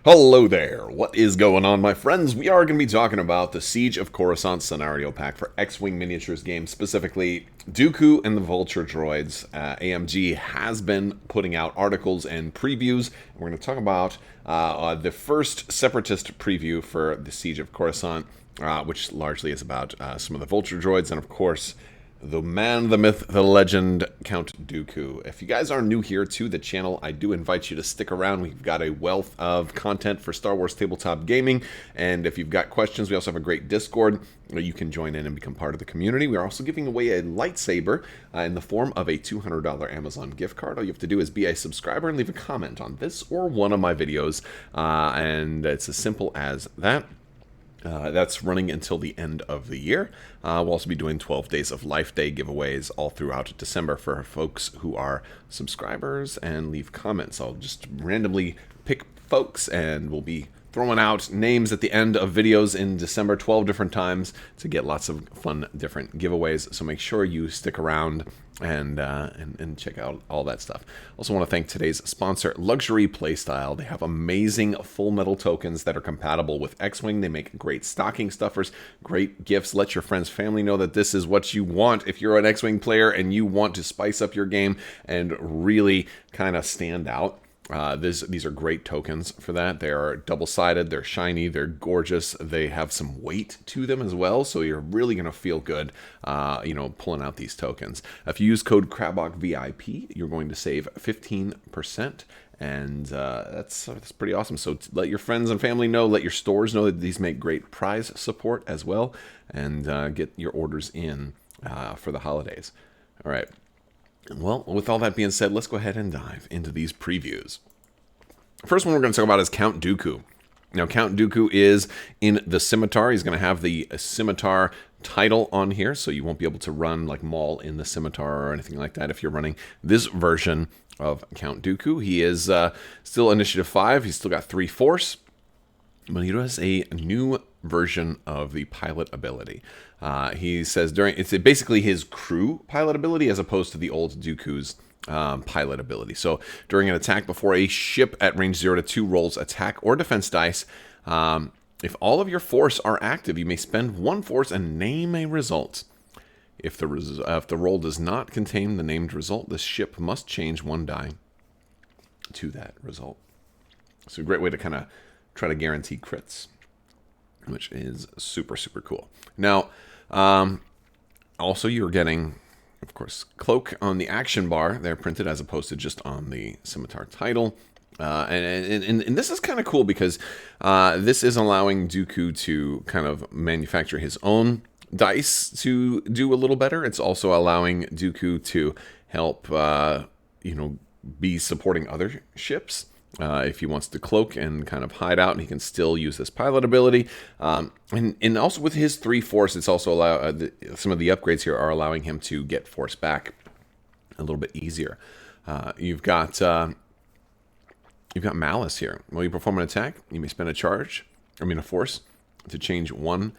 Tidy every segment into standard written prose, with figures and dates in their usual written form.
Hello there, what is going on, my friends? We are going to be talking about the Siege of Coruscant scenario pack for X-Wing miniatures games, specifically Dooku and the Vulture Droids. AMG has been putting out articles and previews. We're going to talk about the first Separatist preview for the Siege of Coruscant, which largely is about some of the Vulture Droids and, of course, the man, the myth, the legend, Count Dooku. If you guys are new here to the channel, I do invite you to stick around. We've got a wealth of content for Star Wars tabletop gaming, and if you've got questions, we also have a great Discord where you can join in and become part of the community. We are also giving away a lightsaber in the form of a $200 Amazon gift card. All you have to do is be a subscriber and leave a comment on this or one of my videos, and it's as simple as that. That's running until the end of the year. We'll also be doing 12 Days of Life Day giveaways all throughout December for folks who are subscribers and leave comments. I'll just randomly pick folks and we'll be throwing out names at the end of videos in December 12 different times to get lots of fun different giveaways. So make sure you stick around and check out all that stuff. Also want to thank today's sponsor, Luxury Playstyle. They have amazing full metal tokens that are compatible with X-Wing. They make great stocking stuffers, great gifts. Let your friends, family know that this is what you want if you're an X-Wing player and you want to spice up your game and really kind of stand out. These are great tokens for that. They are double-sided, they're shiny, they're gorgeous, they have some weight to them as well, so you're really going to feel good, pulling out these tokens. If you use code Crabbok VIP, you're going to save 15%, and that's pretty awesome. So let your friends and family know, let your stores know that these make great prize support as well, and get your orders in for the holidays. All right. Well, with all that being said, let's go ahead and dive into these previews. First one we're going to talk about is Count Dooku. Now, Count Dooku is in the Scimitar. He's going to have the Scimitar title on here, so you won't be able to run like Maul in the Scimitar or anything like that if you're running this version of Count Dooku. He is still Initiative 5. He's still got 3 Force, but he does a new version of the pilot ability. He says it's basically his crew pilot ability as opposed to the old Dooku's pilot ability. So during an attack before a ship at range 0 to 2 rolls attack or defense dice, if all of your force are active, you may spend 1 force and name a result. If the roll does not contain the named result, the ship must change 1 die to that result. So a great way to kind of try to guarantee crits, which is super, super cool. Now, also you're getting, of course, cloak on the action bar. They're printed as opposed to just on the Scimitar title. And this is kind of cool because this is allowing Dooku to kind of manufacture his own dice to do a little better. It's also allowing Dooku to help, be supporting other ships. If he wants to cloak and kind of hide out, he can still use this pilot ability. And also with his 3 Force, it's also some of the upgrades here are allowing him to get Force back a little bit easier. You've got Malice here. While you perform an attack, you may spend a Force to change 1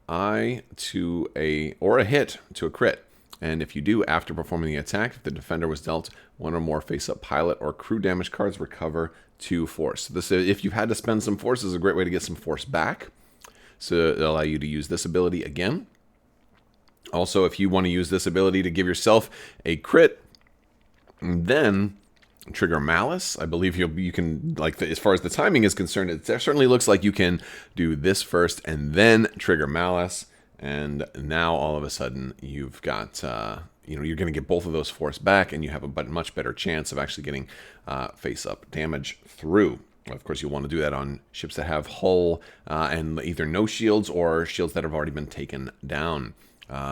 eye to a hit to a crit. And if you do, after performing the attack, if the defender was dealt 1 or more face-up pilot or crew damage cards, recover 2 Force. So this, if you've had to spend some Force, is a great way to get some Force back. So it'll allow you to use this ability again. Also, if you want to use this ability to give yourself a crit, then trigger Malice. I believe you can, like, as far as the timing is concerned, it certainly looks like you can do this first and then trigger Malice. And now all of a sudden you've got, you're going to get both of those Force back, and you have a much better chance of actually getting face-up damage through. Of course, you'll want to do that on ships that have hull and either no shields or shields that have already been taken down.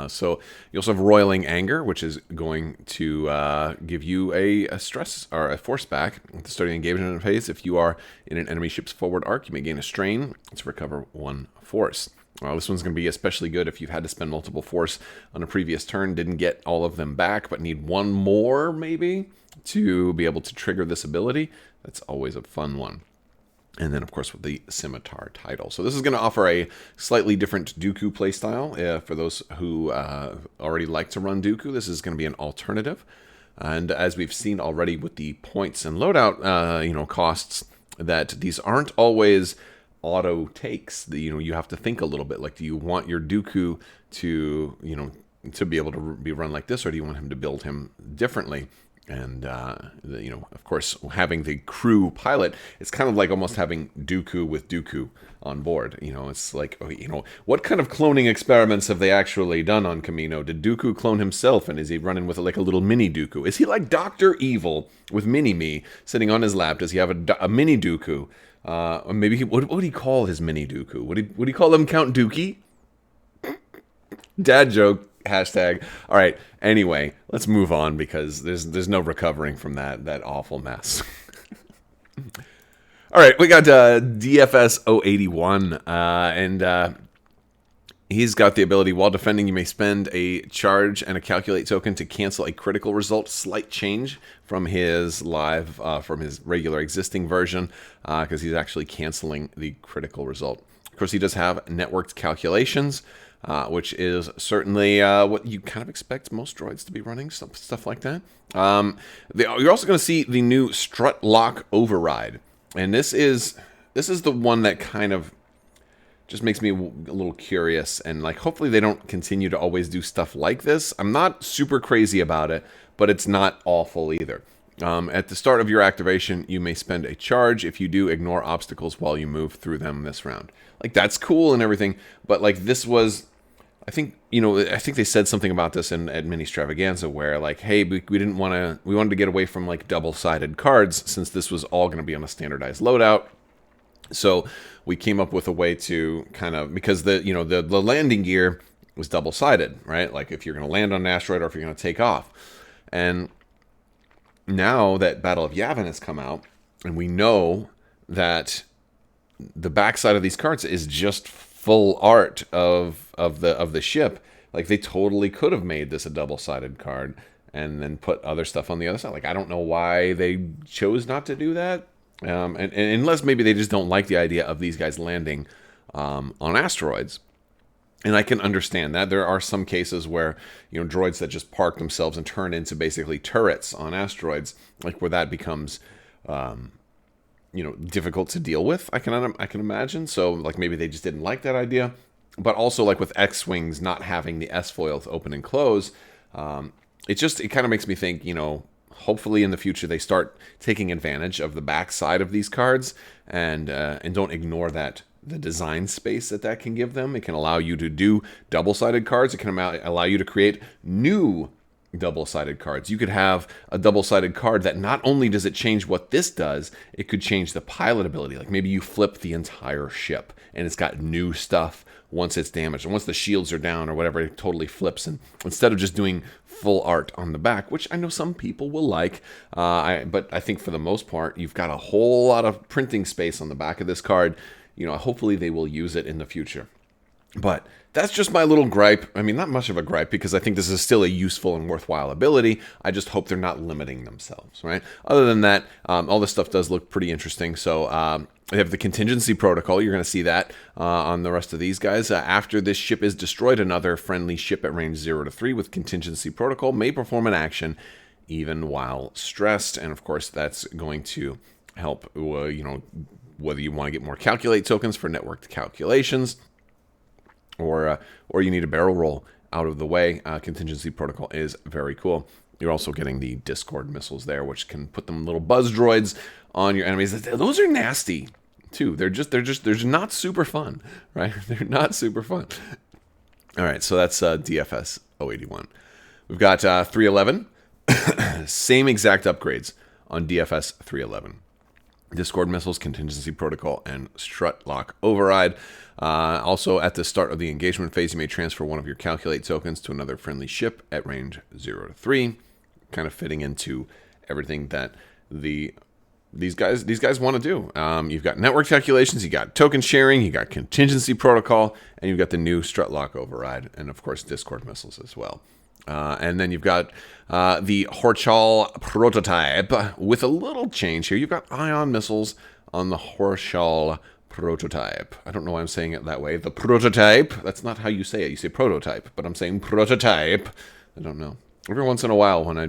So you also have Roiling Anger, which is going to give you a stress or a Force back at the start of the engagement phase. If you are in an enemy ship's forward arc, you may gain a strain to recover 1 Force. This one's going to be especially good if you've had to spend multiple Force on a previous turn, didn't get all of them back, but need 1 more maybe to be able to trigger this ability. That's always a fun one. And then, of course, with the Scimitar title. So this is going to offer a slightly different Dooku playstyle. For those who already like to run Dooku, this is going to be an alternative. And as we've seen already with the points and loadout costs, that these aren't always auto takes. You have to think a little bit. Like, do you want your Dooku to, to be able to be run like this, or do you want him to build him differently? And, of course, having the crew pilot, it's kind of like almost having Dooku with Dooku on board. It's like, what kind of cloning experiments have they actually done on Kamino? Did Dooku clone himself, and is he running with like a little mini Dooku? Is he like Dr. Evil with Mini-Me sitting on his lap? Does he have a mini Dooku? Or maybe, what would he call his mini Dooku? Would he call him Count Dookie? Dad joke. Hashtag. All right. Anyway, let's move on because there's no recovering from that awful mess. All right, we got DFS 081, and he's got the ability, while defending, you may spend a charge and a calculate token to cancel a critical result. Slight change from his from his regular existing version, because he's actually canceling the critical result. Of course, he does have networked calculations, which is certainly what you kind of expect most droids to be running, stuff like that. You're also going to see the new strut lock override, and this is the one that kind of just makes me a little curious, and like hopefully they don't continue to always do stuff like this. I'm not super crazy about it, but it's not awful either. At the start of your activation, you may spend a charge. If you do, ignore obstacles while you move through them this round. Like, that's cool and everything, but like this was, I think they said something about this at Mini Stravaganza, where like, hey, we wanted to get away from like double-sided cards, since this was all going to be on a standardized loadout. So we came up with a way to kind of, because the landing gear was double-sided, right? Like if you're going to land on an asteroid or if you're going to take off. And now that Battle of Yavin has come out, and we know that the backside of these cards is just full art of the ship, like they totally could have made this a double-sided card and then put other stuff on the other side. Like, I don't know why they chose not to do that. And unless maybe they just don't like the idea of these guys landing on asteroids. And I can understand that. There are some cases where, droids that just park themselves and turn into basically turrets on asteroids, like where that becomes, difficult to deal with, I can imagine. So, like, maybe they just didn't like that idea. But also, like, with X-Wings not having the S-foils open and close, it kind of makes me think, hopefully in the future they start taking advantage of the backside of these cards and don't ignore the design space that can give them. It can allow you to do double-sided cards. It can allow you to create new double-sided cards. You could have a double-sided card that not only does it change what this does, it could change the pilot ability. Like maybe you flip the entire ship and it's got new stuff once it's damaged. And once the shields are down or whatever, it totally flips. And instead of just doing full art on the back, which I know some people will like, but I think for the most part, you've got a whole lot of printing space on the back of this card. Hopefully they will use it in the future. But that's just my little gripe. I mean, not much of a gripe, because I think this is still a useful and worthwhile ability. I just hope they're not limiting themselves, right? Other than that, all this stuff does look pretty interesting. So they have the contingency protocol. You're going to see that on the rest of these guys. After this ship is destroyed, another friendly ship at range 0 to 3 with contingency protocol may perform an action even while stressed. And of course, that's going to help, whether you want to get more calculate tokens for networked calculations, or you need a barrel roll out of the way. Contingency protocol is very cool. You're also getting the Discord missiles there, which can put them little buzz droids on your enemies. Those are nasty too. They're not super fun, right? They're not super fun. All right, so that's DFS 081. We've got 311. Same exact upgrades on DFS 311. Discord missiles, contingency protocol, and strut lock override. Also, at the start of the engagement phase, you may transfer one of your calculate tokens to another friendly ship at range 0 to 3, kind of fitting into everything that these guys want to do. You've got network calculations, you got token sharing, you got contingency protocol, and you've got the new strut lock override, and of course Discord missiles as well. And then you've got the Horchal prototype with a little change here. You've got ion missiles on the Horchal prototype. I don't know why I'm saying it that way. The prototype, that's not how you say it. You say prototype, but I'm saying prototype. I don't know. every once in a while when I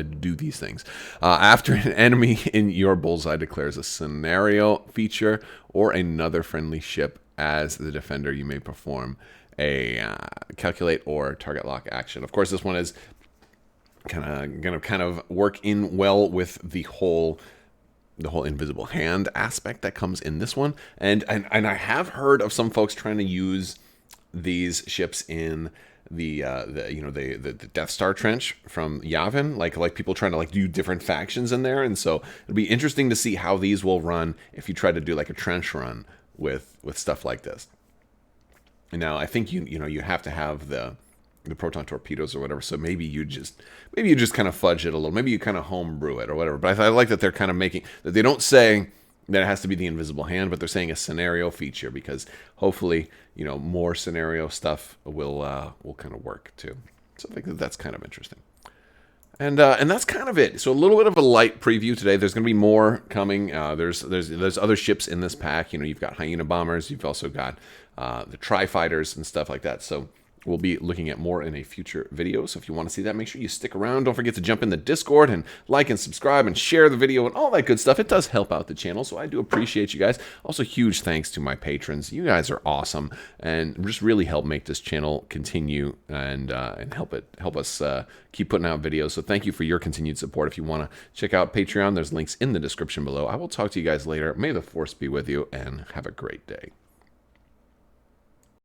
do these things. After an enemy in your bullseye declares a scenario feature or another friendly ship as the defender, you may perform a calculate or target lock action. Of course, this one is going to kind of work in well with the whole invisible hand aspect that comes in this one. And I have heard of some folks trying to use these ships in the Death Star trench from Yavin, like people trying to like do different factions in there. And so it'll be interesting to see how these will run if you try to do like a trench run with stuff like this. And now I think you have to have the proton torpedoes or whatever, so maybe you just kind of fudge it a little, maybe you kind of homebrew it or whatever. But I like that they're kind of making that they don't say that it has to be the invisible hand, but they're saying a scenario feature, because hopefully more scenario stuff will kind of work too. So I think that's kind of interesting. And that's kind of it. So a little bit of a light preview today. There's going to be more coming. There's other ships in this pack. You've got Hyena bombers. You've also got the Tri-Fighters and stuff like that. So we'll be looking at more in a future video. So if you want to see that, make sure you stick around. Don't forget to jump in the Discord and like and subscribe and share the video and all that good stuff. It does help out the channel, so I do appreciate you guys. Also, huge thanks to my patrons. You guys are awesome and just really help make this channel continue and help us keep putting out videos. So thank you for your continued support. If you want to check out Patreon, there's links in the description below. I will talk to you guys later. May the Force be with you, and have a great day.